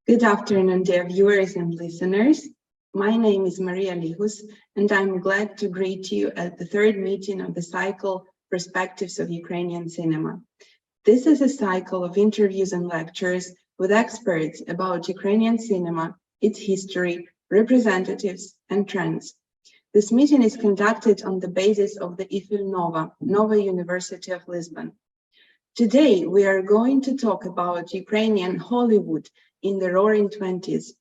Good afternoon, dear viewers and listeners. My name is Maria Lihus, and I'm glad to greet you at the third meeting of the cycle Perspectives of Ukrainian Cinema. This is a cycle of interviews and lectures with experts about Ukrainian cinema, its history, representatives, and trends. This meeting is conducted on the basis of the IFIL Nova University of Lisbon. Today, we are going to talk about Ukrainian Hollywood in the Roaring '20s.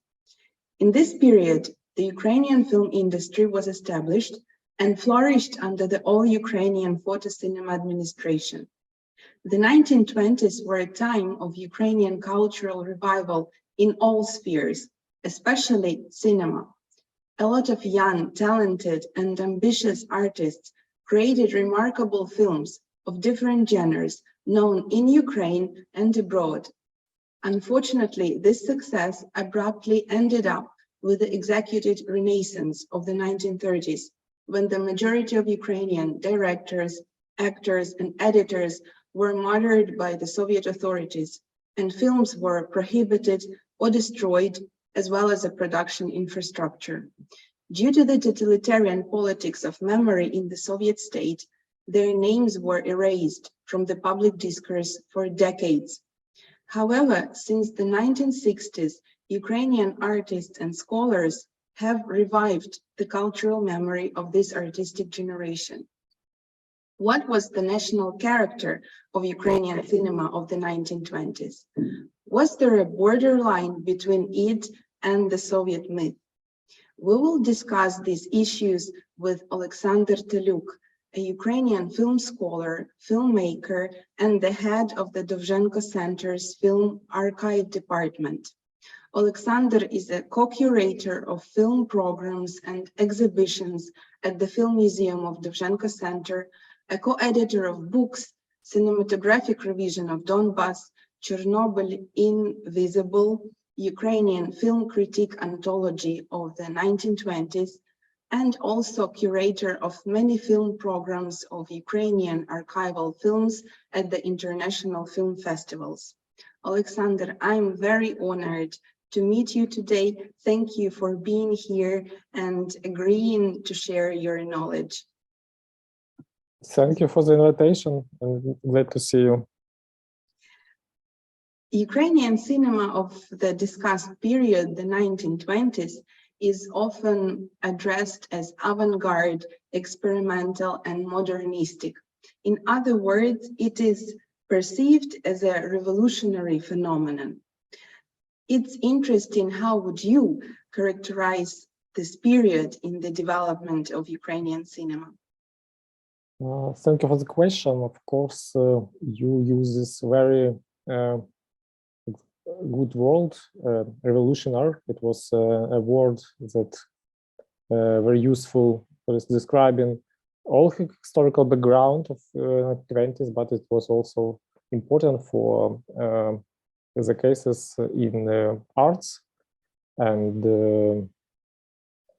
In this period, the Ukrainian film industry was established and flourished under the all-Ukrainian photo cinema administration. The 1920s were a time of Ukrainian cultural revival in all spheres, especially cinema. A lot of young, talented, and ambitious artists created remarkable films of different genres known in Ukraine and abroad. Unfortunately, this success abruptly ended up with the executed renaissance of the 1930s, when the majority of Ukrainian directors, actors, and editors were murdered by the Soviet authorities, and films were prohibited or destroyed, as well as a production infrastructure. Due to the totalitarian politics of memory in the Soviet state, their names were erased from the public discourse for decades. However, since the 1960s, Ukrainian artists and scholars have revived the cultural memory of this artistic generation. What was the national character of Ukrainian cinema of the 1920s? Was there a borderline between it and the Soviet myth? We will discuss these issues with Oleksandr Teliuk, a Ukrainian film scholar, filmmaker, and the head of the Dovzhenko Center's Film Archive Department. Oleksandr is a co-curator of film programs and exhibitions at the Film Museum of Dovzhenko Center, a co-editor of books, Cinematographic Revision of Donbas, Chornobyl Invisible, Ukrainian Film Critic Anthology of the 1920s, and also curator of many film programs of Ukrainian archival films at the international film festivals. Oleksandr, I'm very honored to meet you today. Thank you for being here and agreeing to share your knowledge. Thank you for the invitation. I'm glad to see you. Ukrainian cinema of the discussed period, the 1920s, is often addressed as avant-garde, experimental, and modernistic. In other words, it is perceived as a revolutionary phenomenon. It's interesting, how would you characterize this period in the development of Ukrainian cinema? Thank you for the question. Of course, you use this very good word, revolutionary. It was a word that very useful for describing all historical background of 20s, but it was also important for the cases in arts. And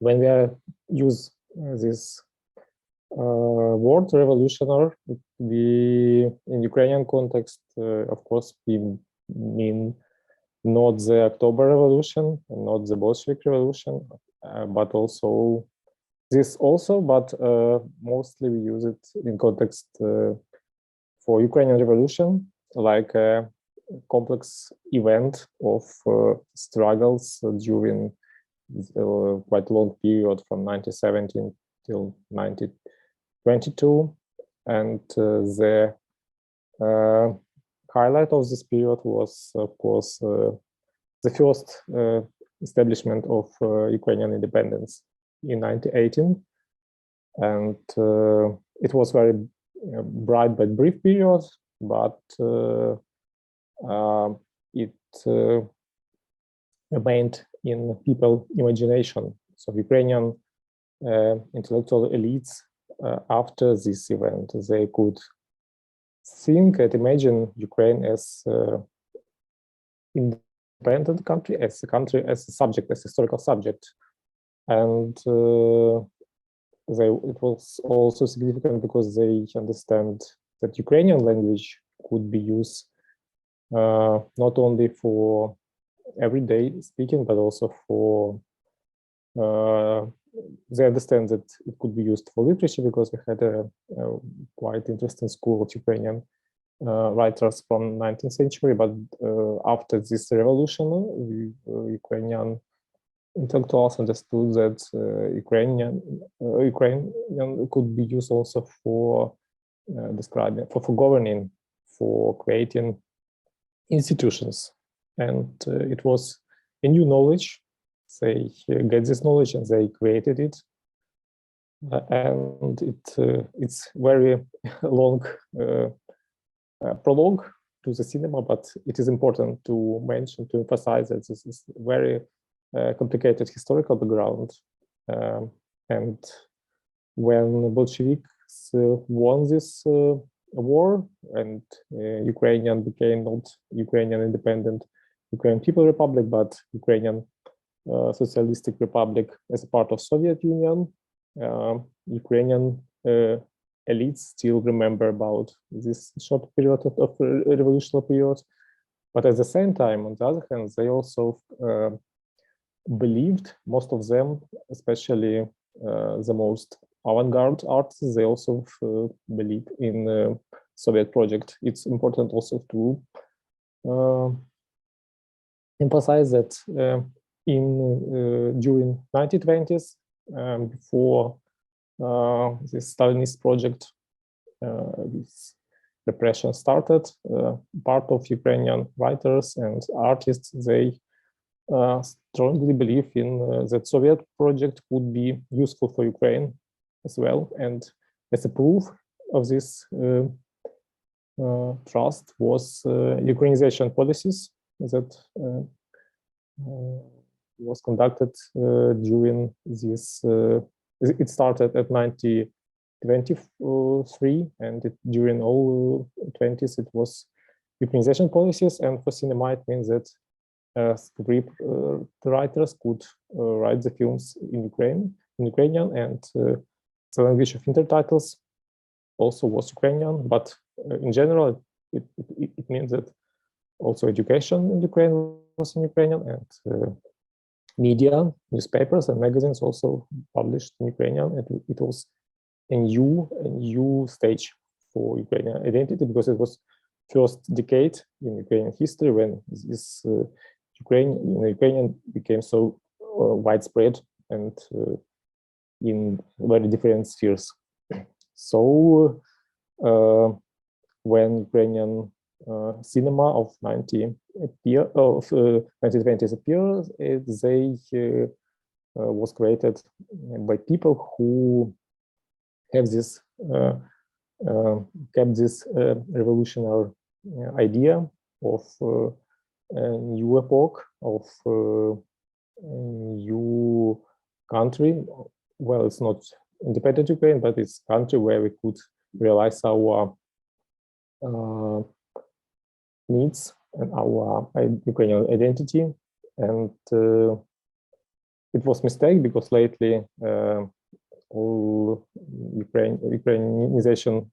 when we use this word revolutionary, we in Ukrainian context, of course, we mean not the October Revolution, not the Bolshevik Revolution, but also this also, but mostly we use it in context for Ukrainian Revolution, like a complex event of struggles during quite long period from 1917 till 1922, and the highlight of this period was, of course, the first establishment of Ukrainian independence in 1918, and it was very bright but brief period, but it remained in people's imagination. So Ukrainian intellectual elites, after this event, they could think and imagine Ukraine as independent country, as a subject, as a historical subject. And it was also significant because they understand that Ukrainian language could be used not only for everyday speaking, but also for they understand that it could be used for literature, because we had a quite interesting school of Ukrainian writers from 19th century. But after this revolution, Ukrainian intellectuals understood that Ukrainian could be used also for describing, for governing, for creating institutions, and it was a new knowledge. They get this knowledge and they created it, and it's very long prologue to the cinema, but it is important to mention, to emphasize that this is very complicated historical background, and when Bolsheviks won this war and Ukrainian became not Ukrainian independent Ukrainian People Republic, but Ukrainian Socialistic Republic as a part of Soviet Union, Ukrainian elites still remember about this short period of revolutionary period. But at the same time, on the other hand, they also believed, most of them, especially the most avant-garde artists, they also believe in Soviet project. It's important also to emphasize that during 1920s, before this Stalinist project, this repression started, part of Ukrainian writers and artists, they strongly believe in that Soviet project would be useful for Ukraine as well. And as a proof of this trust was Ukrainization policies that was conducted during this. It started at 1923, and during all 20s it was Ukrainization policies. And for cinema, it means that script writers could write the films in Ukrainian, and the language of intertitles also was Ukrainian. But in general, it means that also education in Ukraine was in Ukrainian, and media, newspapers and magazines also published in Ukrainian. It was a new stage for Ukrainian identity, because it was first decade in Ukrainian history when this Ukrainian became so widespread and in very different spheres. So when Ukrainian cinema of 1920s appeared, they was created by people who have this kept this revolutionary idea of a new epoch, of new country. Well, it's not independent Ukraine, but it's a country where we could realize our needs and our Ukrainian identity. And it was a mistake, because lately all Ukrainization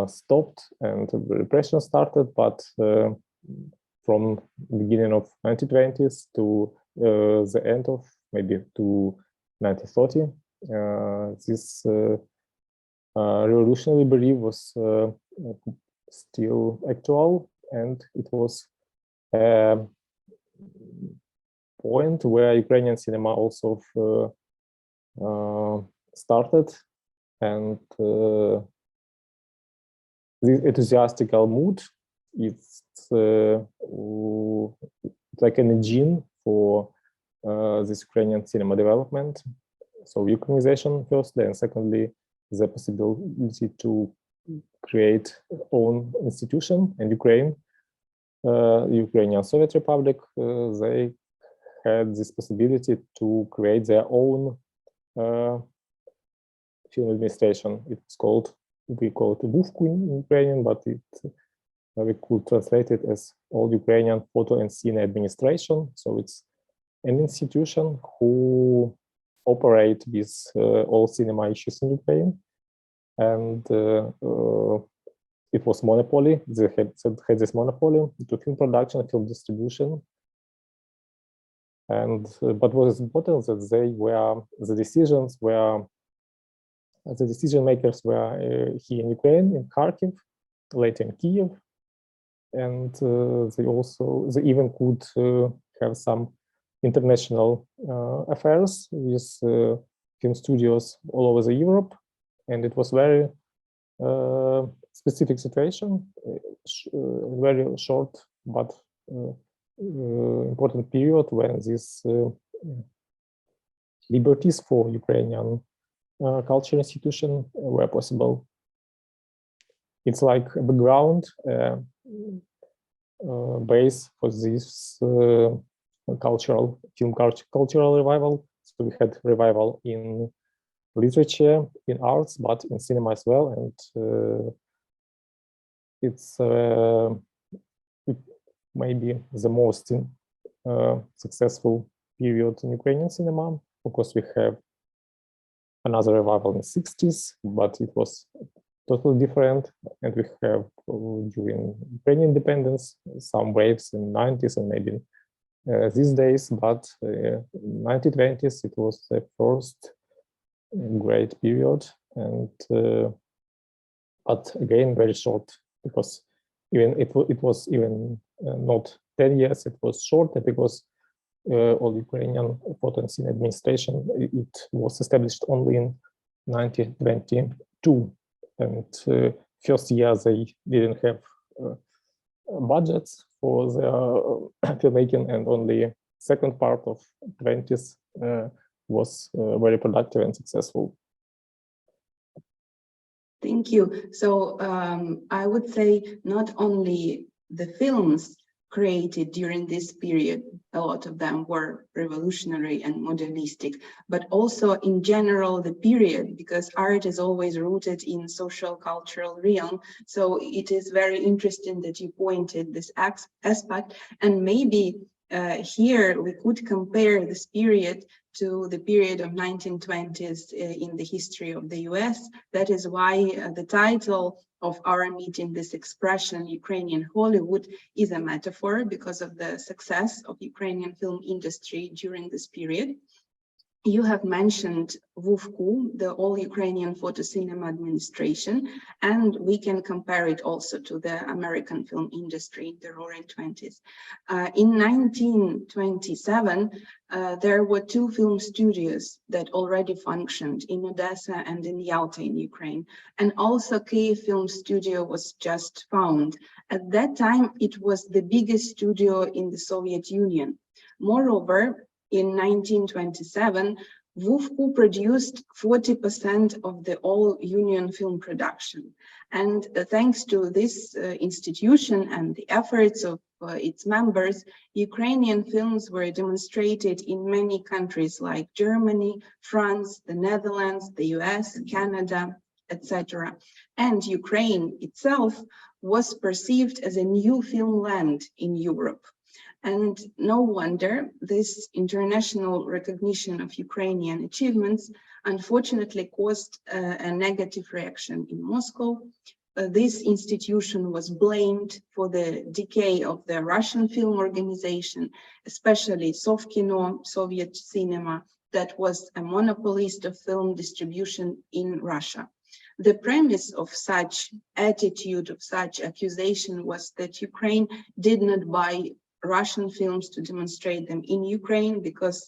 stopped and repression started. But from the beginning of 1920s to the end of maybe to 1930, this revolutionary belief was still actual, and it was a point where Ukrainian cinema also started, and this enthusiastical mood, it's like an engine for this Ukrainian cinema development. So Ukrainization first, then secondly, the possibility to create own institution. And Ukrainian Soviet Republic, they had this possibility to create their own film administration. It's called, we call it Buvku in Ukrainian, but we could translate it as All Ukrainian Photo and Cine Administration. So it's an institution who operate with all cinema issues in Ukraine. And it was monopoly. They had this monopoly to film production, film distribution. And but what is important that the decision makers were here in Ukraine, in Kharkiv, later in Kiev, and they even could have some international affairs with film studios all over Europe, and it was very specific situation, very short but important period when these liberties for Ukrainian culture institution were possible. It's like a background base for this cultural revival. So we had revival in literature, in arts, but in cinema as well, and it's maybe the most successful period in Ukrainian cinema. Of course, we have another revival in the 60s, but it was totally different. And we have during Ukrainian independence some waves in the 90s and maybe these days, but in 1920s it was the first great period, and but again very short, because even it was even not 10 years, it was shorter because all Ukrainian photo and scene administration, it was established only in 1922, and first year they didn't have budgets for the filmmaking, and only second part of 20s was very productive and successful. Thank you. So I would say not only the films created during this period, a lot of them were revolutionary and modernistic, but also in general the period, because art is always rooted in social cultural realm. So it is very interesting that you pointed this aspect, and maybe here we could compare this period to the period of 1920s in the history of the US. That is why the title of our meeting, this expression, Ukrainian Hollywood, is a metaphor because of the success of Ukrainian film industry during this period. You have mentioned WUFCU, the All Ukrainian Photo Cinema Administration, and we can compare it also to the American film industry in the Roaring 20s. In 1927, there were two film studios that already functioned in Odessa and in Yalta in Ukraine, and also Kyiv Film Studio was just found. At that time, it was the biggest studio in the Soviet Union. Moreover, in 1927, WUFCU produced 40% of the all-union film production. And thanks to this institution and the efforts of its members, Ukrainian films were demonstrated in many countries like Germany, France, the Netherlands, the US, Canada, etc. And Ukraine itself was perceived as a new film land in Europe. And no wonder this international recognition of Ukrainian achievements unfortunately caused a negative reaction in Moscow. This institution was blamed for the decay of the Russian film organization, especially Sovkino, Soviet cinema, that was a monopolist of film distribution in Russia. The premise of such attitude, of such accusation, was that Ukraine did not buy Russian films to demonstrate them in Ukraine, because,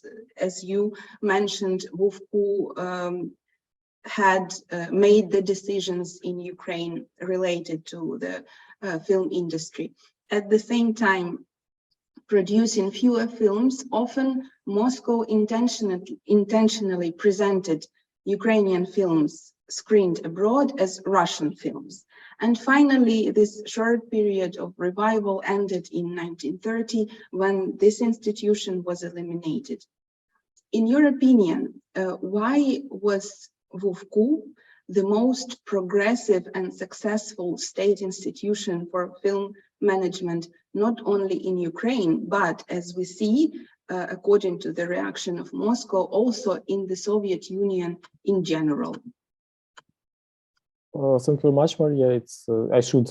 as you mentioned, WUFCU had made the decisions in Ukraine related to the film industry. At the same time, producing fewer films, often Moscow intentionally presented Ukrainian films screened abroad as Russian films. And finally, this short period of revival ended in 1930, when this institution was eliminated. In your opinion, why was WUFCU the most progressive and successful state institution for film management, not only in Ukraine, but, as we see, according to the reaction of Moscow, also in the Soviet Union in general? Thank you very much, Maria. I should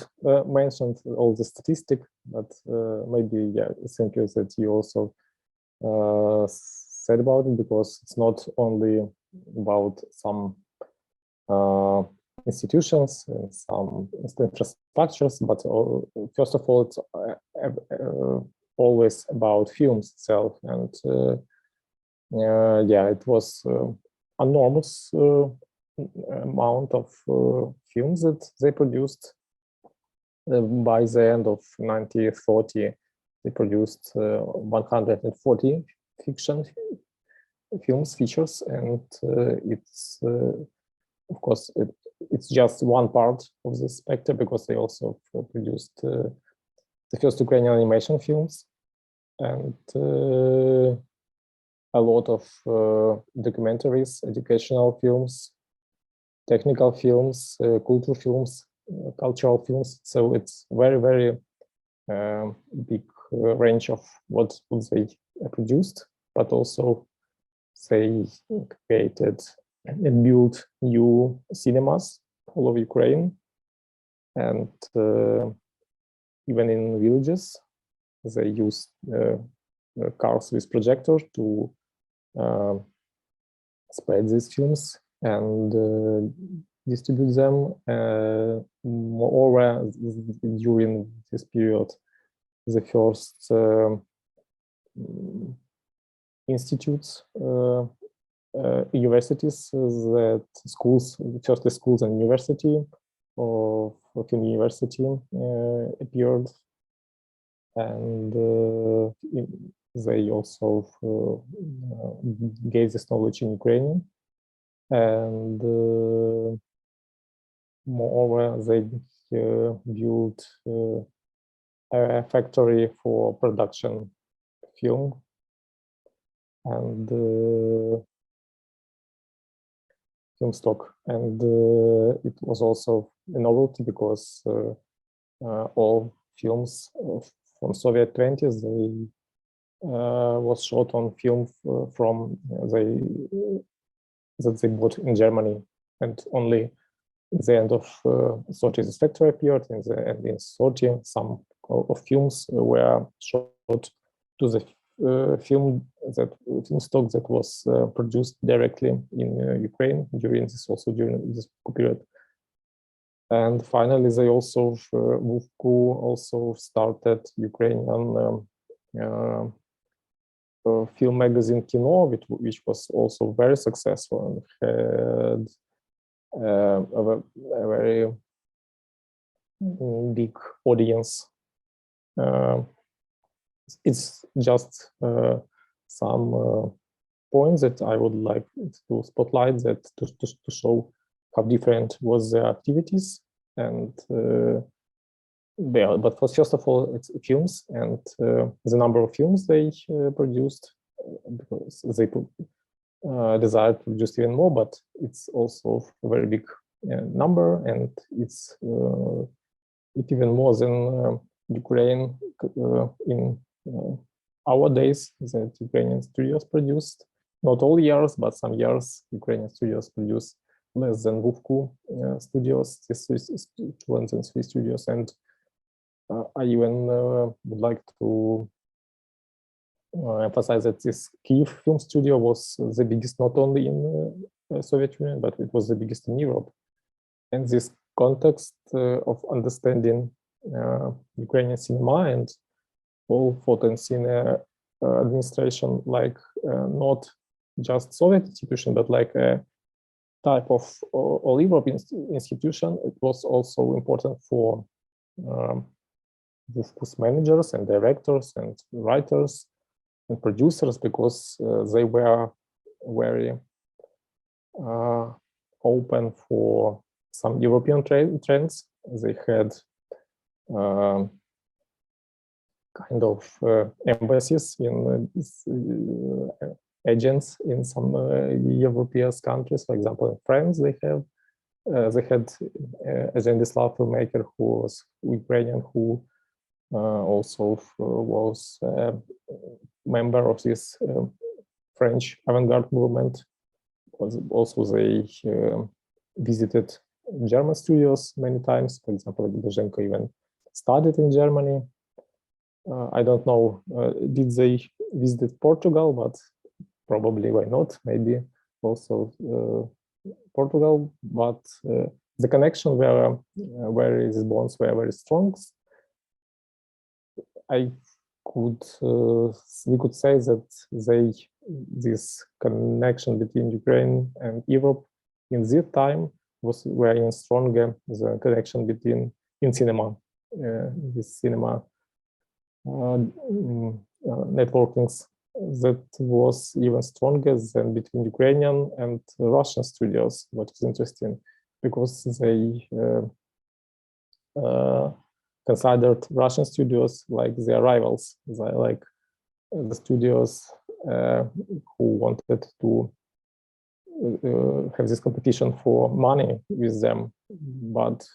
mention all the statistics, but maybe, yeah, thank you that you also said about it, because it's not only about some institutions and some infrastructures, but first of all, it's always about films itself. And yeah, it was enormous amount of films that they produced. By the end of 1940, they produced 140 fiction films, features, and it's of course it's just one part of the spectrum, because they also produced the first Ukrainian animation films, and a lot of documentaries, educational films, technical films, cultural films. So it's very big range of what they produced, but also they created and built new cinemas all over Ukraine, and even in villages they used cars with projectors to spread these films and distribute them. Moreover, during this period, the first institutes, universities, that first schools and university of film university appeared, and they also gave this knowledge in Ukrainian. And moreover, they built a factory for production film, and film stock. And it was also a novelty, because all films from Soviet 20s, they was shot on film from that they bought in Germany, and only at the end of 30 this factory appeared, and in 30 some of films were shot to the film stock that was produced directly in Ukraine during this period. And finally, they also Vuvku also started Ukrainian film magazine Kino, which was also very successful and had a very big audience. It's just some points that I would like to spotlight, that to show how different was their activities. And but first of all, it's films, and the number of films they produced, because they desired to produce even more, but it's also a very big number, and it's even more than Ukraine in our days that Ukrainian studios produced. Not all years, but some years Ukrainian studios produce less than Vuvku studios, this 203 studios. And I even would like to emphasize that this Kyiv film studio was the biggest not only in Soviet Union, but it was the biggest in Europe. And this context of understanding Ukrainian cinema and all photo and cine administration, like not just Soviet institution, but like a type of all Europe institution, it was also important for Vuvku's managers and directors and writers and producers, because they were very open for some European trends. They had kind of embassies in agents in some European countries. For example, in France, they had a Zendislav filmmaker who was Ukrainian, who also was a member of this French avant-garde movement. Also, they visited German studios many times. For example, Dovzhenko even studied in Germany. I don't know, did they visited Portugal, but probably why not? Maybe also Portugal, but the connection where these bonds were very strong. We could say that this connection between Ukraine and Europe in this time was very even stronger. The connection between in cinema, this cinema networkings, that was even stronger than between Ukrainian and Russian studios, what is interesting, because they considered Russian studios like their rivals, like the studios who wanted to have this competition for money with them. But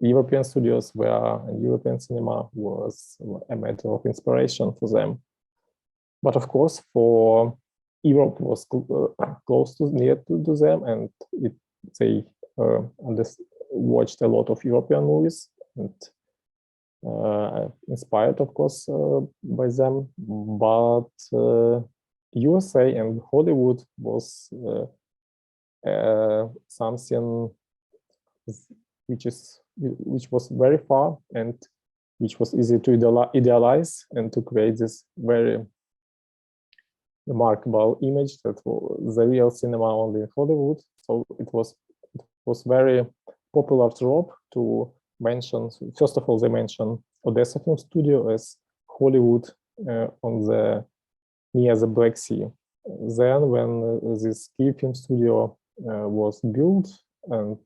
European studios and European cinema was a matter of inspiration for them. But of course, for Europe was close to near to them, and they watched a lot of European movies and inspired, of course, by them. But USA and Hollywood was something which was very far and which was easy to idealize and to create this very remarkable image that the real cinema only in Hollywood. So it was very popular trope to mention. First of all, they mention Odessa Film Studio as Hollywood near the Black Sea. Then, when this Kyiv Film Studio was built and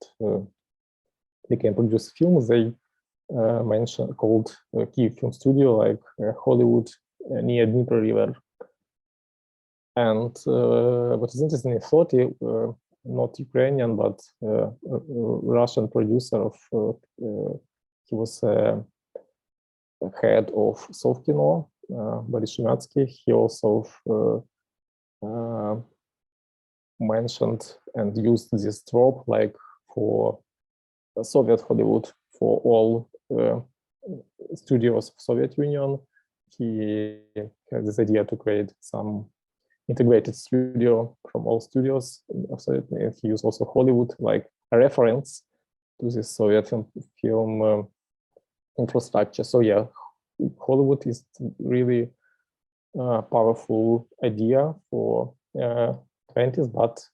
they can produce films, they called Kyiv Film Studio like Hollywood near Dnieper River. And what is interesting, in 30, not Ukrainian, but Russian producer he was head of Sovkino, Boris Shumatsky. He also mentioned and used this trope like for Soviet Hollywood, for all studios of Soviet Union. He had this idea to create some integrated studio from all studios of Soviet Union. He used also Hollywood like a reference to this Soviet film infrastructure. So yeah, Hollywood is really a powerful idea for 20s, but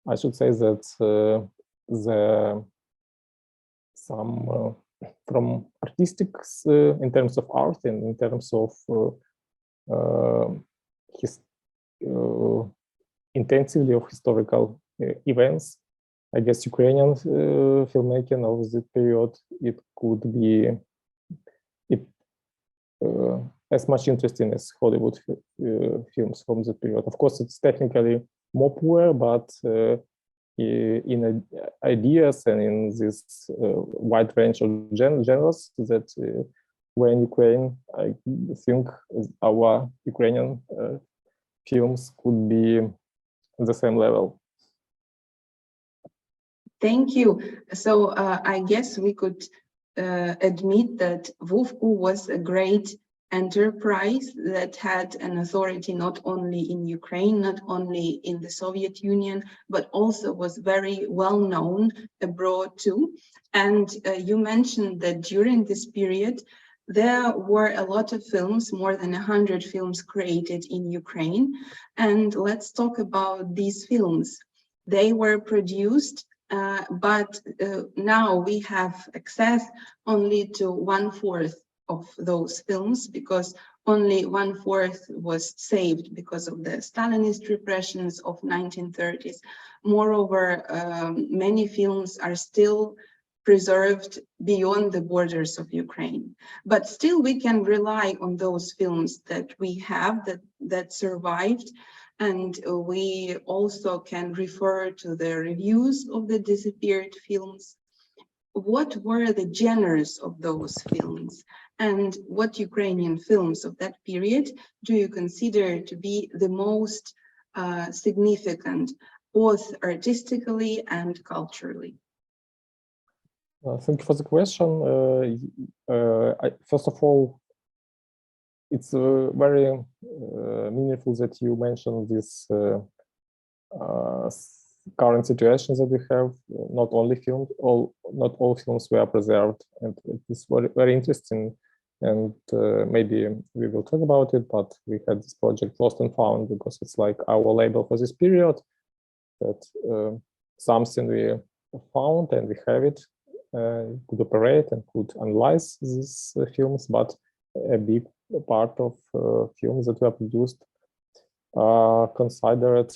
I should say that from artistics in terms of art and in terms of intensively of historical events, I guess Ukrainian filmmaking of the period, it could be as much interesting as Hollywood films from the period. Of course, it's technically more poor, but in ideas and in this wide range of genres that were in Ukraine, I think our Ukrainian films could be on the same level. Thank you. So I guess we could admit that Vuvku was a great enterprise that had an authority not only in Ukraine, not only in the Soviet Union, but also was very well known abroad too. And you mentioned that during this period, there were a lot of films, more than 100 films created in Ukraine. And let's talk about these films. They were produced, but now we have access only to 1/4 of those films, because only 1/4 was saved because of the Stalinist repressions of 1930s. Moreover, many films are still preserved beyond the borders of Ukraine. But still we can rely on those films that we have, that survived. And we also can refer to the reviews of the disappeared films. What were the genres of those films? And what Ukrainian films of that period do you consider to be the most significant, both artistically and culturally? Thank you for the question. First of all, it's very meaningful that you mentioned this current situations that we have. Not all films were preserved, and it is very, very interesting. And maybe we will talk about it, but we had this project Lost and Found because it's like our label for this period, that something we found and we have it, could operate and could analyze these films, but a big part of films that were produced are considered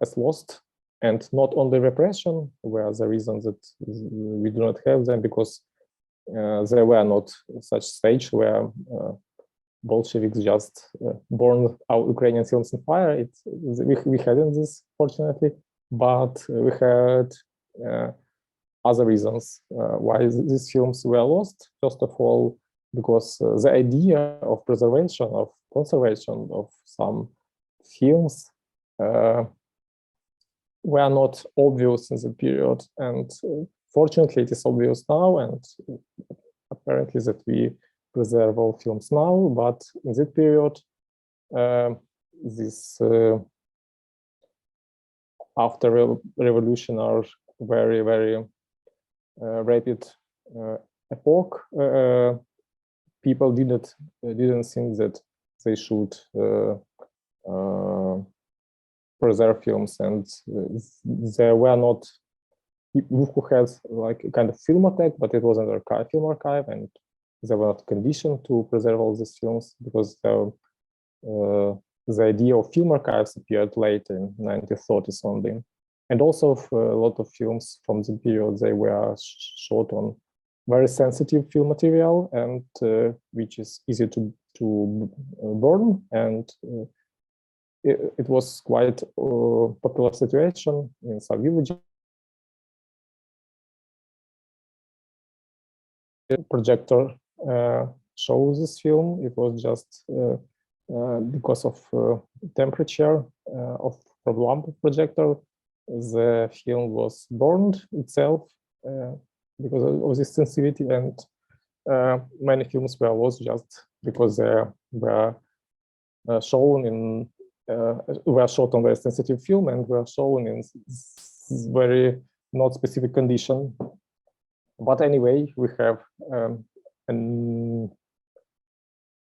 as lost, and not only repression were the reasons that we do not have them, because there were not such stage where Bolsheviks just burned our Ukrainian films in fire. We hadn't this, fortunately, but we had other reasons why these films were lost. First of all, because the idea of preservation, of conservation of some films were not obvious in the period, and fortunately it is obvious now, and apparently that we preserve all films now, but in that period this after revolution are very, very rapid epoch. People didn't think that they should preserve films, and there were not. Who has like a kind of filmotheque, but it was an archive, film archive, and they were not conditioned to preserve all these films because the idea of film archives appeared late in 1930s only. And also a lot of films from the period, they were shot on very sensitive film material, and which is easy to burn. And it was quite a popular situation in some villages. Projector shows this film. It was just because of temperature of problem of projector, the film was burned itself because of this sensitivity, and many films were lost just because they were shown in were shot on very sensitive film and were shown in very not specific condition. But anyway, we have a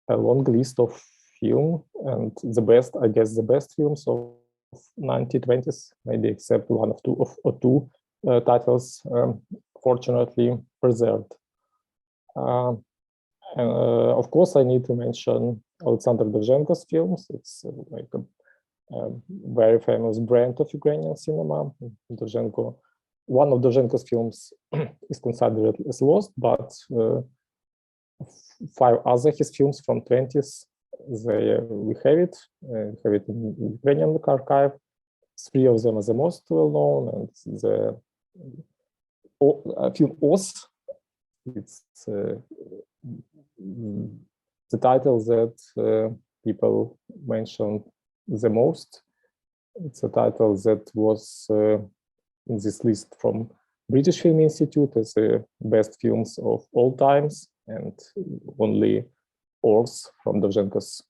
long list of film, and the best, I guess, the best films of 1920s, maybe except one or two titles, fortunately preserved. Of course, I need to mention Oleksandr Dovzhenko's films. It's like a very famous brand of Ukrainian cinema. Dovzhenko, one of Dovzhenko's films is considered as lost, but 5 other his films from 20s, we have it in Ukrainian archive. 3 of them are the most well known, and the film Os, it's the title that people mention the most. It's a title that was in this list from British Film Institute as the best films of all times, and only Ors from Dovzhenko's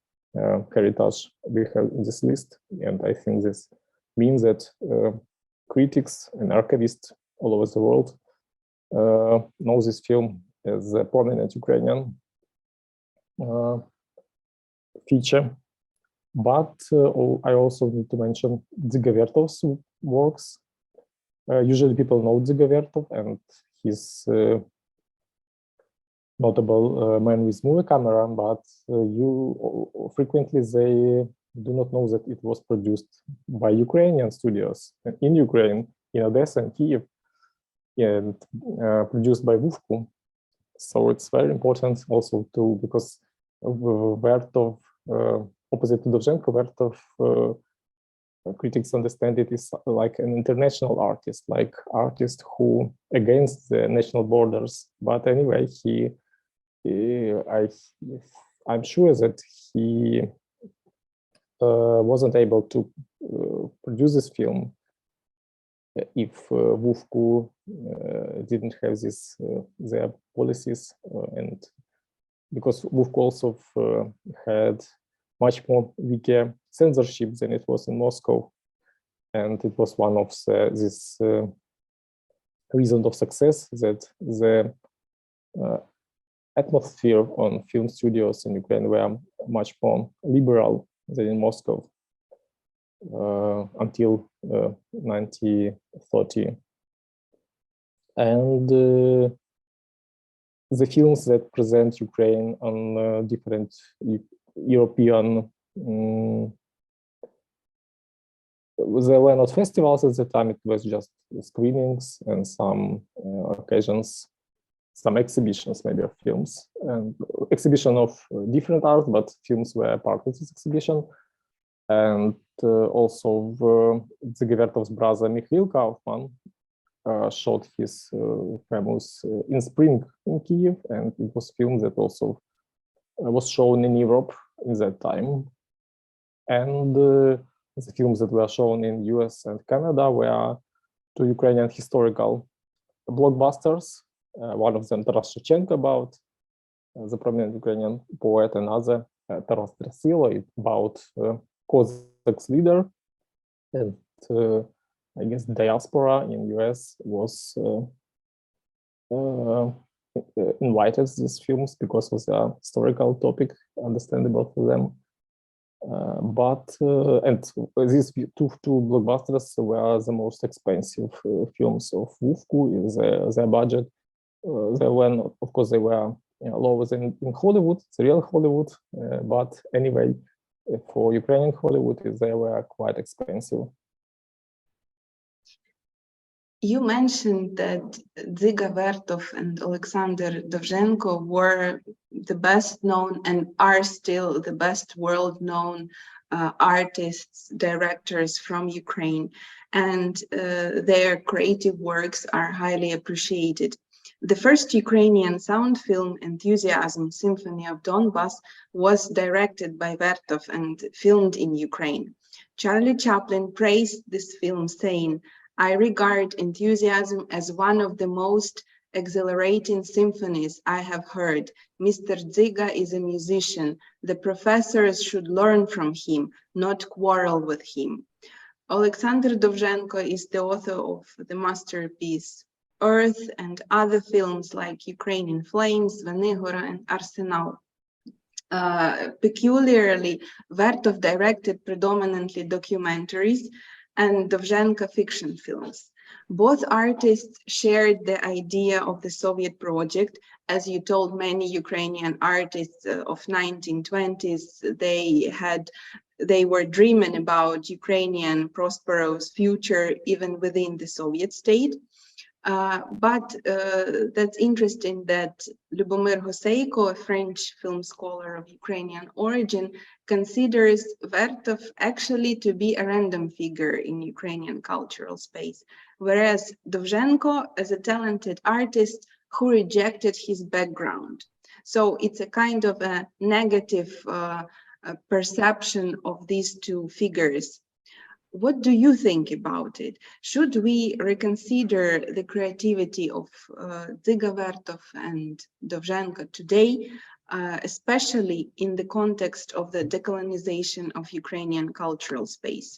heritage we have in this list. And I think this means that critics and archivists all over the world know this film as a prominent Ukrainian feature. But I also need to mention Dzigavertov's works. Usually people know Dzigavertov and his notable Man with Movie Camera, but frequently they do not know that it was produced by Ukrainian studios in Ukraine, in Odessa and Kiev, and produced by Vuvku. So it's very important also to, because Vertov, opposite to Dovzhenko, Vertov, critics understand it is like an international artist, like artist who against the national borders. But anyway, I'm sure that he wasn't able to produce this film if Vuvku didn't have their policies and because Vuvkolsov had much more weaker censorship than it was in Moscow, and it was one of this reasons of success that the atmosphere on film studios in Ukraine were much more liberal than in Moscow until 1930. And the films that present Ukraine on different European, there were not festivals at the time, it was just screenings and some occasions, some exhibitions maybe of films, and exhibition of different art, but films were part of this exhibition. And also Dzygovertov's brother Mikhail Kaufman shot his famous In Spring in Kiev, and it was a film that also was shown in Europe in that time. And the films that were shown in US and Canada were two Ukrainian historical blockbusters. One of them, Taras Shevchenko, about the prominent Ukrainian poet, and another, Taras Drasila, about Cossacks leader. And I guess diaspora in US was invited these films because it was a historical topic, understandable for them. And these two blockbusters were the most expensive films of Vuvku in their budget. They were, of course, they were lower than in Hollywood, the real Hollywood, but anyway, for Ukrainian Hollywood, they were quite expensive. You mentioned that Dzygovertov and Oleksandr Dovzhenko were the best known and are still the best world-known artists, directors from Ukraine, and their creative works are highly appreciated. The first Ukrainian sound film, Enthusiasm, Symphony of Donbas, was directed by Vertov and filmed in Ukraine. Charlie Chaplin praised this film, saying, "I regard Enthusiasm as one of the most exhilarating symphonies I have heard. Mr. Dzyga is a musician. The professors should learn from him, not quarrel with him." Oleksandr Dovzhenko is the author of the masterpiece Earth and other films like Ukraine in Flames, Venigora, and Arsenal. Peculiarly, Vertov directed predominantly documentaries and Dovzhenko fiction films. Both artists shared the idea of the Soviet project. As you told many Ukrainian artists of 1920s, they were dreaming about Ukrainian prosperous future even within the Soviet state. But that's interesting that Lyubomir Hoseiko, a French film scholar of Ukrainian origin, considers Vertov actually to be a random figure in Ukrainian cultural space, whereas Dovzhenko as a talented artist who rejected his background. So it's a kind of a negative perception of these two figures. What do you think about it? Should we reconsider the creativity of Dzygovertov and Dovzhenko today, especially in the context of the decolonization of Ukrainian cultural space?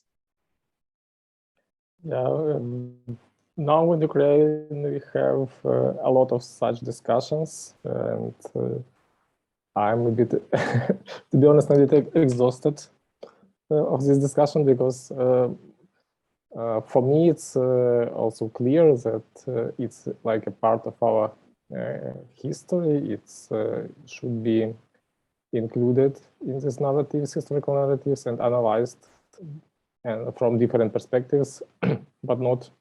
Yeah, now in Ukraine we have a lot of such discussions, and I'm a bit, to be honest, a bit exhausted of this discussion, because for me it's also clear that it's like a part of our history. It should be included in these narratives, historical narratives, and analyzed and from different perspectives, but not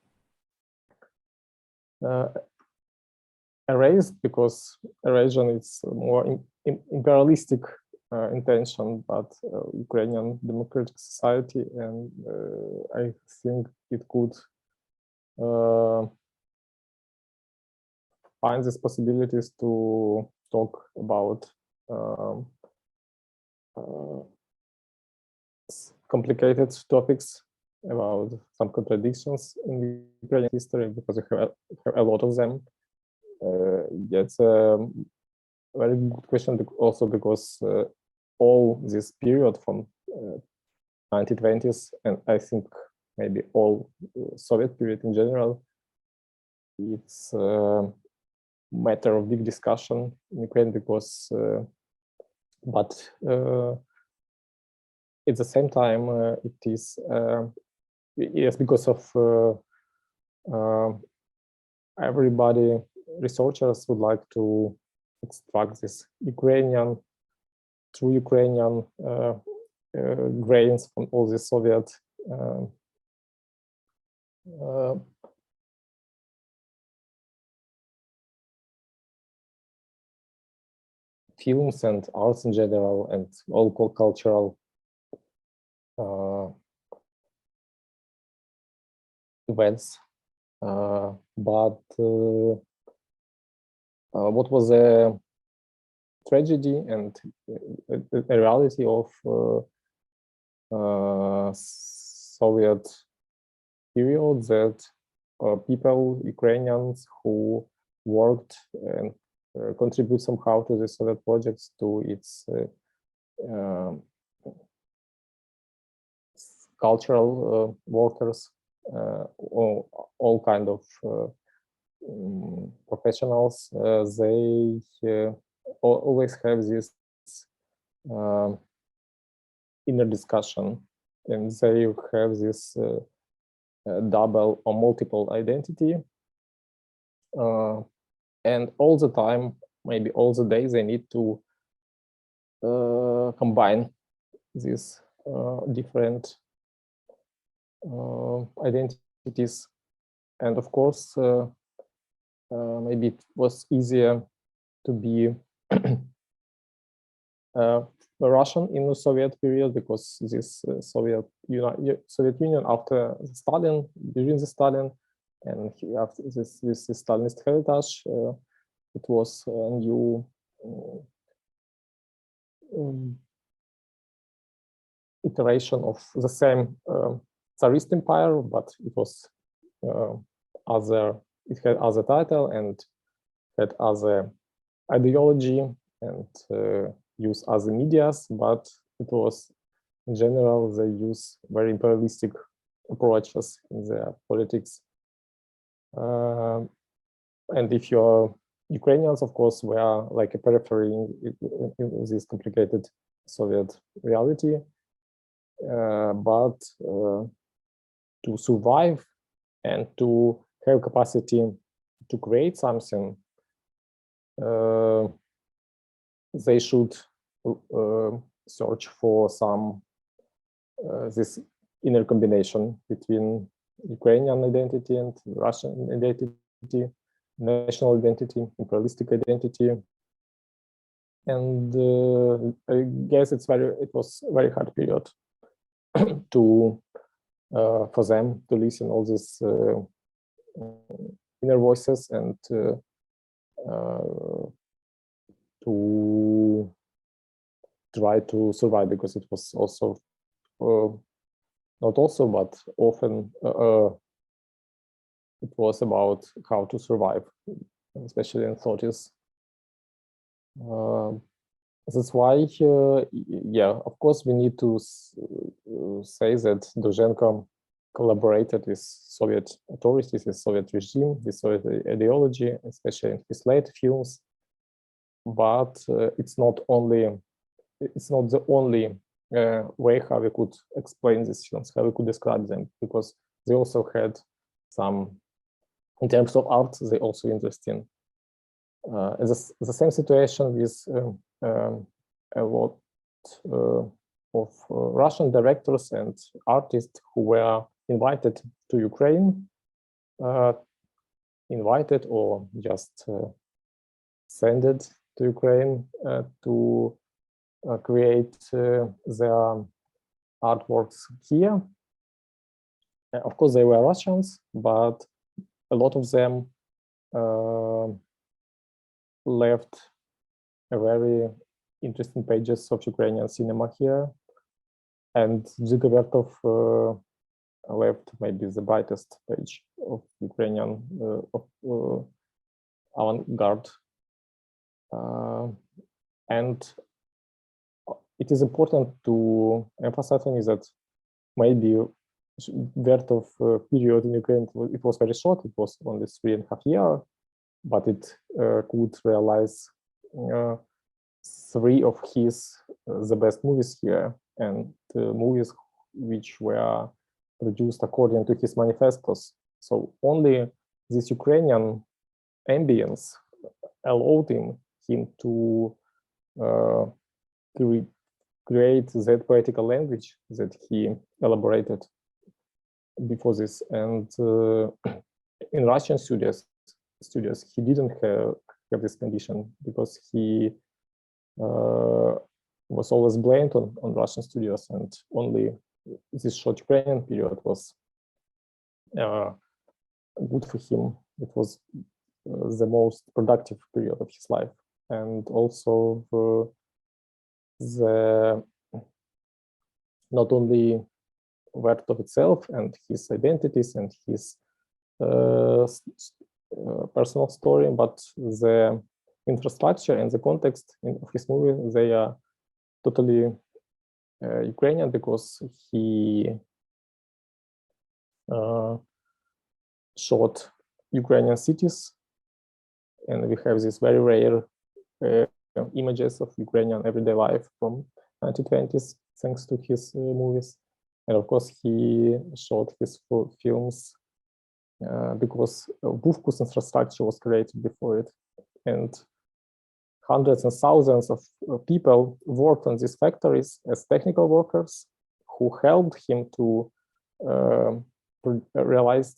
erased, because erosion is more imperialistic intention, but Ukrainian democratic society, and I think it could find these possibilities to talk about complicated topics, about some contradictions in Ukrainian history, because we have a lot of them. Yet very good question, also because all this period from 1920s, and I think maybe all Soviet period in general, it's a matter of big discussion in Ukraine because, but at the same time, it is, yes, because of everybody, researchers would like to extract this true Ukrainian grains from all the Soviet films and arts in general, and all cultural events. But what was a tragedy and a reality of Soviet period, that people, Ukrainians who worked and contribute somehow to the Soviet projects, to its cultural workers, all kind of professionals, they always have this inner discussion, and they have this double or multiple identity, and all the time, maybe all the days, they need to combine these different identities. And of course, maybe it was easier to be Russian in the Soviet period, because this Soviet Union after Stalin, during the Stalin, and after this Stalinist heritage, it was a new iteration of the same Tsarist empire, but it was it had other title and had other ideology and use other medias, but it was, in general, they use very imperialistic approaches in their politics. And if you're Ukrainians, of course, were like a periphery in this complicated Soviet reality. But to survive and to have capacity to create something, they should search for some this inner combination between Ukrainian identity and Russian identity, national identity, imperialistic identity. And I guess it was a very hard period to for them to listen all these inner voices and to try to survive, because it was also not also, but often it was about how to survive, especially in 30s. That's why, yeah, of course, we need to say that Dovzhenko collaborated with Soviet authorities, with Soviet regime, with Soviet ideology, especially in his late films. But it's not the only way how we could explain these films, how we could describe them, because they also had some, in terms of art, they also interesting. The same situation with a lot of Russian directors and artists who were invited to Ukraine, invited or just sent it to Ukraine to create their artworks here. Of course, they were Russians, but a lot of them left a very interesting pages of Ukrainian cinema here, and Dziga Vertov left maybe the brightest page of Ukrainian avant-garde And it is important to emphasize on me that maybe Vertov period in Ukraine, it was very short, it was only 3.5 years, but it could realize 3 of his the best movies here, and movies which were produced according to his manifestos. So only this Ukrainian ambience allowed him to create that poetical language that he elaborated before this. And in Russian studios, he didn't have this condition, because he was always blamed on Russian studios, and only this short Ukrainian period was good for him. It was the most productive period of his life. And also not only Vertov itself and his identities and his personal story, but the infrastructure and the context of his movie, they are totally Ukrainian, because he shot Ukrainian cities, and we have these very rare images of Ukrainian everyday life from 1920s, thanks to his movies. And of course, he shot his films because Bufkus infrastructure was created before it, and hundreds and thousands of people worked on these factories as technical workers who helped him to realize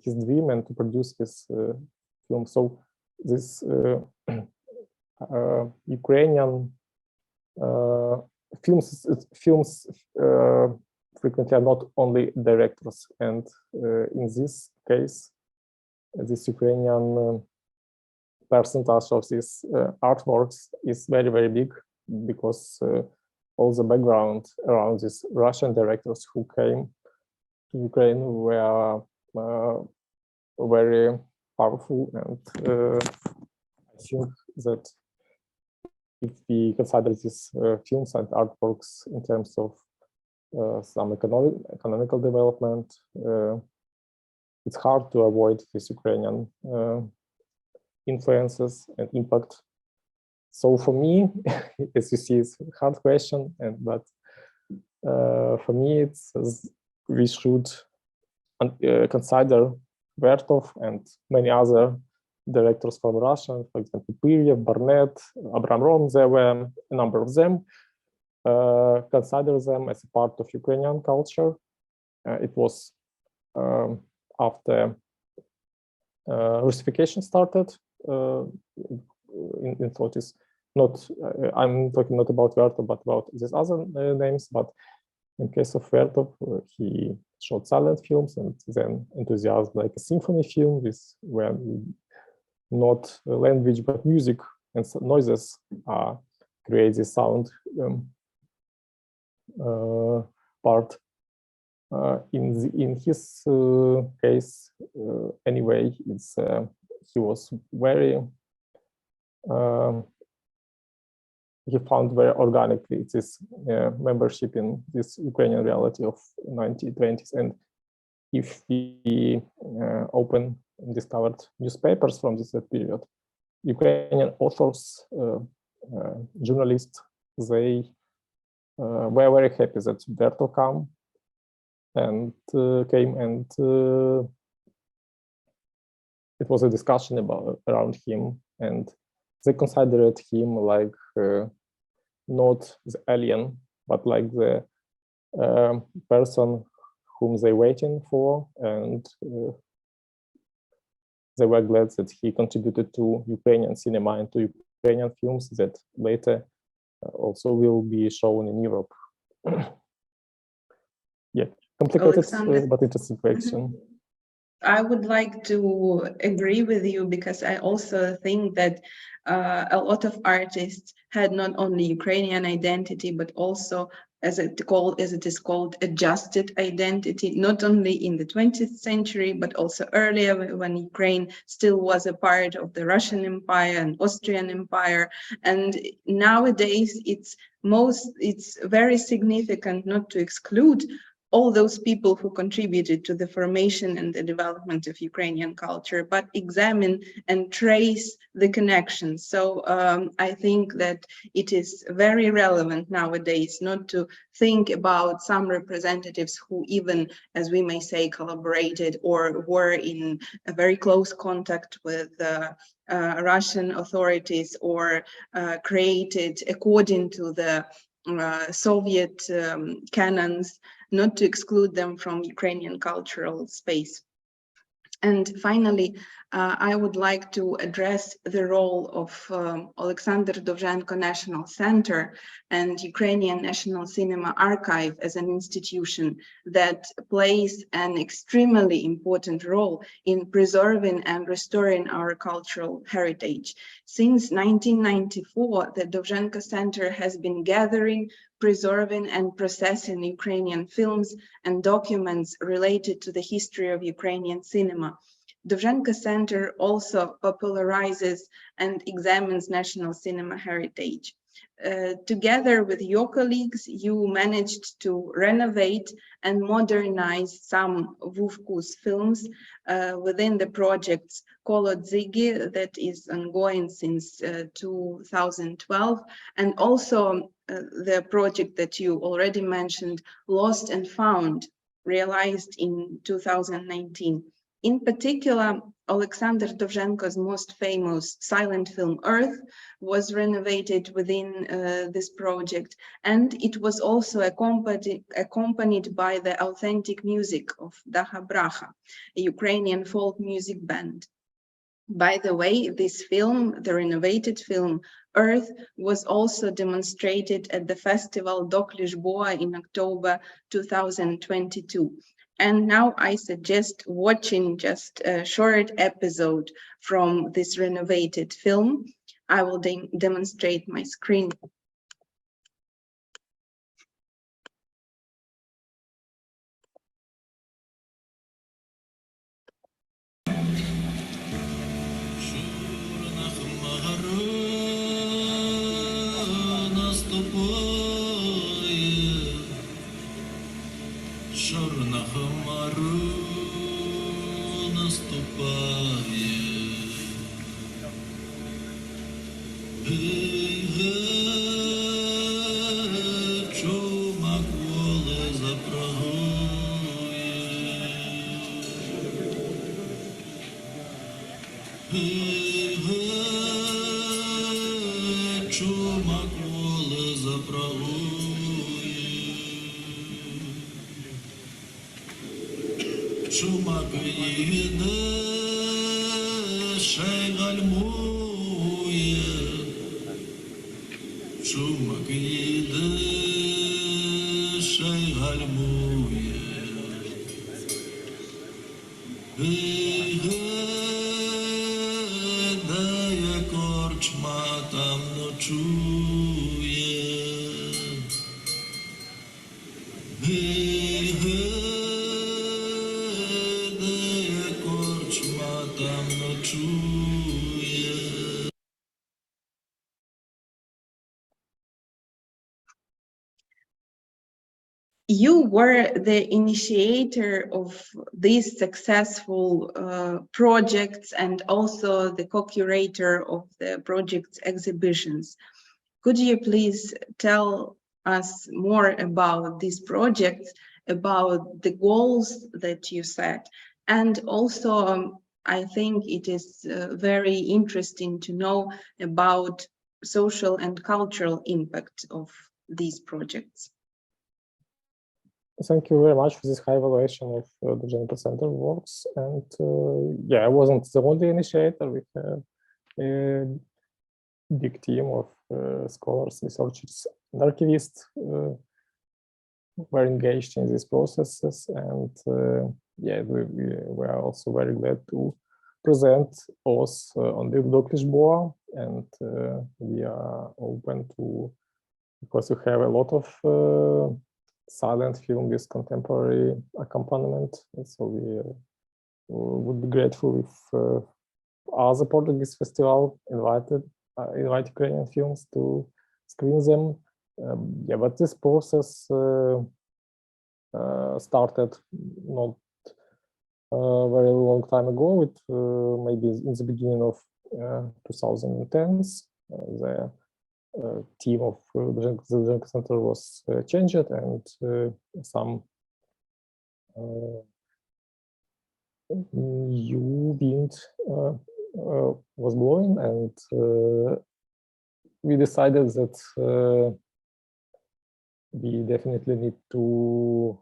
his dream and to produce his film. So this Ukrainian films frequently are not only directors, and in this case, this Ukrainian percentage of these artworks is very, very big, because all the background around these Russian directors who came to Ukraine were very powerful. And I think that if we consider these films and artworks in terms of some economical development, it's hard to avoid this Ukrainian influences and impact. So for me, as you see, it's a hard question, but for me, we should consider Vertov and many other directors from Russia, for example, Pyryev, Barnett, Abramron. There were a number of them. Consider them as a part of Ukrainian culture. It was after Russification started in 40s. I'm talking not about Vertov, but about these other names. But in case of Vertov, he shot silent films, and then enthusiasm like a symphony film, with where not language but music and noises create the sound part. In his case, anyway, he was very he found very organically this membership in this Ukrainian reality of 1920s. And if we open and discovered newspapers from this period, Ukrainian authors, journalists, they were very happy that Vertov came, and it was a discussion around him, and they considered him like not the alien, but like the person whom they waiting for, and they were glad that he contributed to Ukrainian cinema and to Ukrainian films that later also will be shown in Europe. Yeah, complicated but interesting question. I would like to agree with you, because I also think that a lot of artists had not only Ukrainian identity, but also as it is called, adjusted identity, not only in the 20th century, but also earlier when Ukraine still was a part of the Russian Empire and Austrian Empire. And nowadays it's very significant not to exclude all those people who contributed to the formation and the development of Ukrainian culture, but examine and trace the connections. So I think that it is very relevant nowadays not to think about some representatives who even, as we may say, collaborated or were in a very close contact with Russian authorities or created according to the Soviet canons, not to exclude them from Ukrainian cultural space. And finally, I would like to address the role of Oleksandr Dovzhenko National Center and Ukrainian National Cinema Archive as an institution that plays an extremely important role in preserving and restoring our cultural heritage. Since 1994, the Dovzhenko Center has been gathering, preserving and processing Ukrainian films and documents related to the history of Ukrainian cinema. Dovzhenko Center also popularizes and examines national cinema heritage. Together with your colleagues, you managed to renovate and modernize some Vuvkus films within the projects Kolodzigi, that is ongoing since 2012, and also the project that you already mentioned, Lost and Found, realized in 2019. In particular, Oleksandr Dovzhenko's most famous silent film Earth was renovated within this project, and it was also accompanied by the authentic music of Daha Bracha, a Ukrainian folk music band. By the way, this film, the renovated film Earth, was also demonstrated at the festival Doc Lisboa in October 2022. And now I suggest watching just a short episode from this renovated film. I will demonstrate my screen. You were the initiator of these successful projects and also the co-curator of the project's exhibitions. Could you please tell us more about these projects, about the goals that you set? And also, I think it is very interesting to know about social and cultural impact of these projects. Thank you very much for this high evaluation of the Dovzhenko Center works. And yeah, I wasn't the only initiator. We have a big team of scholars, researchers, and archivists were engaged in these processes. And yeah, we are also very glad to present us on the Doc Lisboa, and we are open to because we have a lot of silent film with contemporary accompaniment. And so we would be grateful if other Portuguese festival invite Ukrainian films to screen them. Yeah, but this process started not very long time ago. It maybe in the beginning of 2010s. The team of the Dovzhenko Center was changed, and some new wind was blowing, and we decided that we definitely need to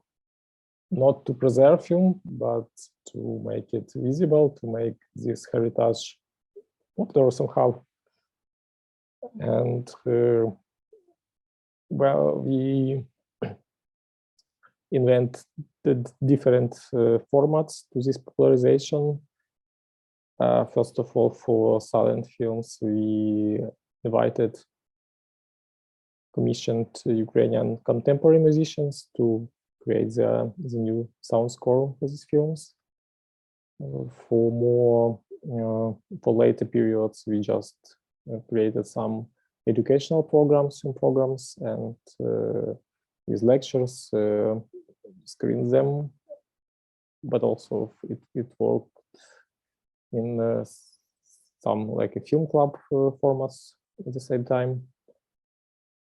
not to preserve film, but to make it visible, to make this heritage popular somehow. And well, we invented different formats to this popularization. First of all, for silent films, we commissioned Ukrainian contemporary musicians to create the new sound score for these films. For later periods, we just created some educational programs, and with lectures, screen them. But also it worked in some like a film club formats at the same time.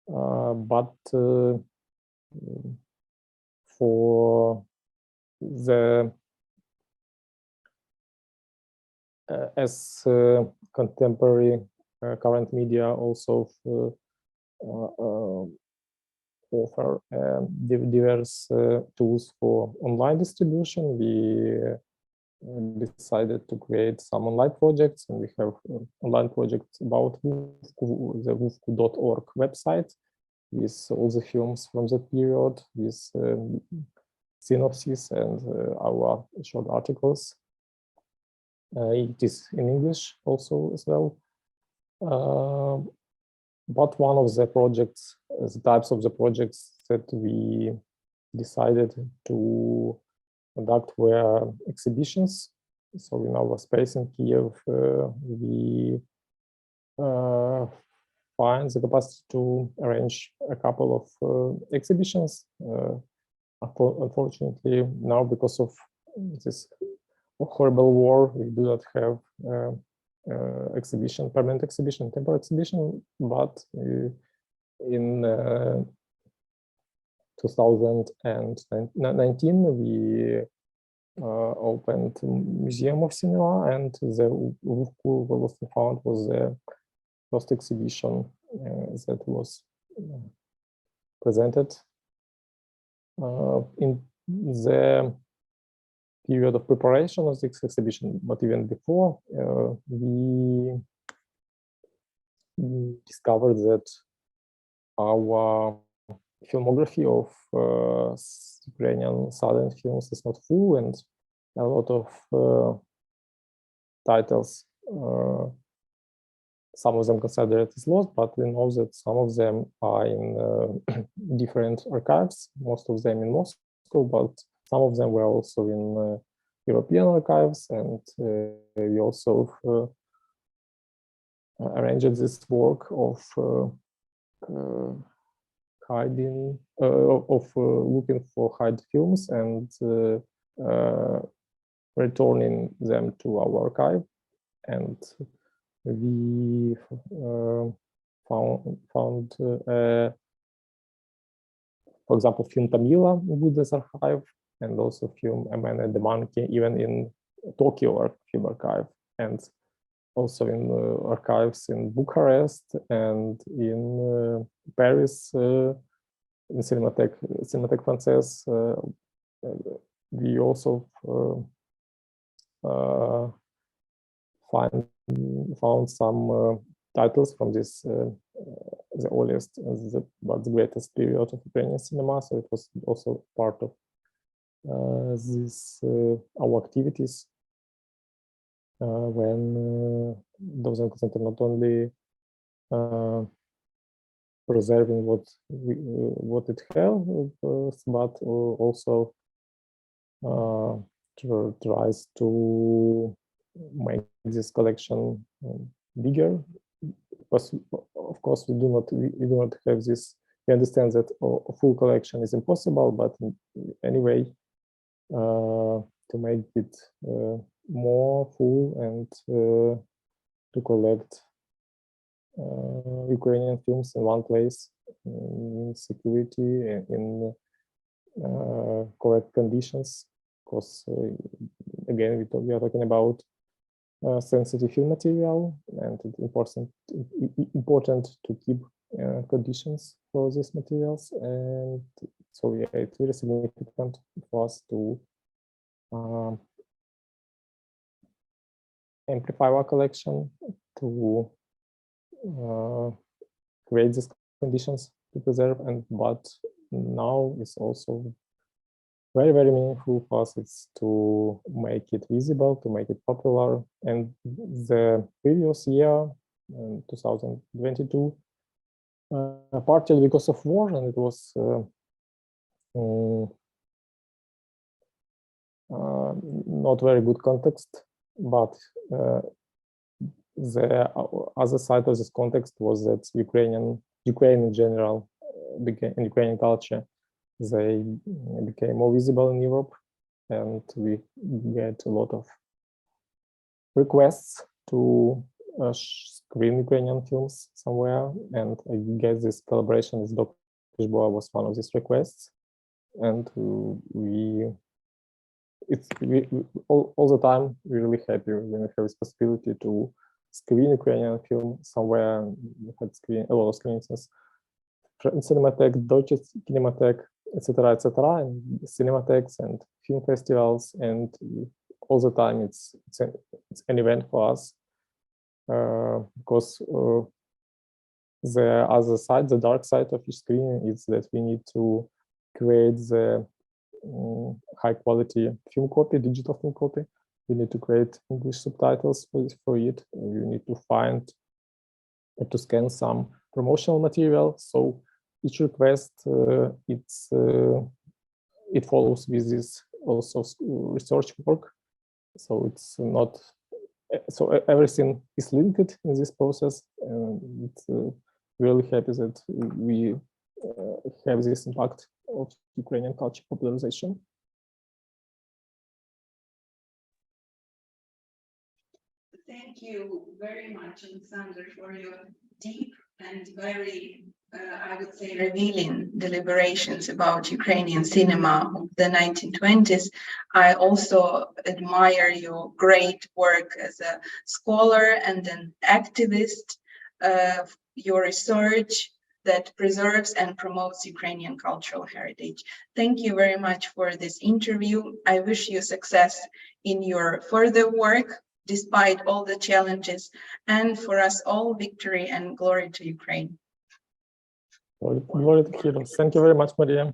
But for the as contemporary current media also offer diverse tools for online distribution, we decided to create some online projects, and we have online projects about the wuvku.org website with all the films from that period, with synopsis and our short articles. It is in English also as well. But one of the projects, the types of the projects that we decided to conduct were exhibitions. So in our space in Kiev, we find the capacity to arrange a couple of exhibitions. Unfortunately, now because of this horrible war, we do not have exhibition, permanent exhibition, temporary exhibition, but in 2019 we opened Museum of Cinema, and the Wuvku was found was the first exhibition that was presented in the period of preparation of this exhibition, but even before, we discovered that our filmography of Ukrainian silent films is not full, and a lot of titles, some of them considered as lost, but we know that some of them are in different archives, most of them in Moscow, but some of them were also in European archives, and we also arranged this work of hiding, looking for hide films and returning them to our archive. And we found for example, film Tamila in this archive, and also film A Man and the Monkey, even in Tokyo Film Archive, and also in archives in Bucharest and in Paris, in Cinémathèque Française. We also found some titles from this the earliest, but the greatest period of Ukrainian cinema. So it was also part of our activities when Dovzhenko Center not only preserving what it has, but also tries to make this collection bigger. Because of course we do not have this. We understand that a full collection is impossible, but anyway, to make it more full and to collect Ukrainian films in one place, in security, in correct conditions. Because again, we are talking about sensitive film material, and it's important to keep conditions for these materials. And so yeah, it's very significant for us to amplify our collection, to create these conditions to preserve, but now it's also very, very meaningful for us. It's to make it visible, to make it popular. And the previous year, 2022, partly because of war, and it was not very good context, but the other side of this context was that Ukraine in general, in Ukrainian culture, they became more visible in Europe, and we get a lot of requests to screen Ukrainian films somewhere. And I guess this collaboration with Dr. Lisboa was one of these requests. And all the time we're really happy when we have this possibility to screen Ukrainian film somewhere. We had a lot of screenings in Cinematographic, Deutsche Kinemathek, etc., and cinematheques and film festivals, and all the time it's an event for us, because the other side, the dark side of each screen, is that we need to create the high quality film copy, digital film copy. We need to create English subtitles for it. You need to find to scan some promotional material. So each request, it follows with this also research work. So it's not, so everything is linked in this process. And it's really happy that we have this impact of Ukrainian culture popularization. Thank you very much, Oleksandr, for your deep and very, I would say, revealing deliberations about Ukrainian cinema of the 1920s. I also admire your great work as a scholar and an activist, your research that preserves and promotes Ukrainian cultural heritage. Thank you very much for this interview. I wish you success in your further work, despite all the challenges, and for us all, victory and glory to Ukraine. Glory to heroes. Thank you very much, Maria.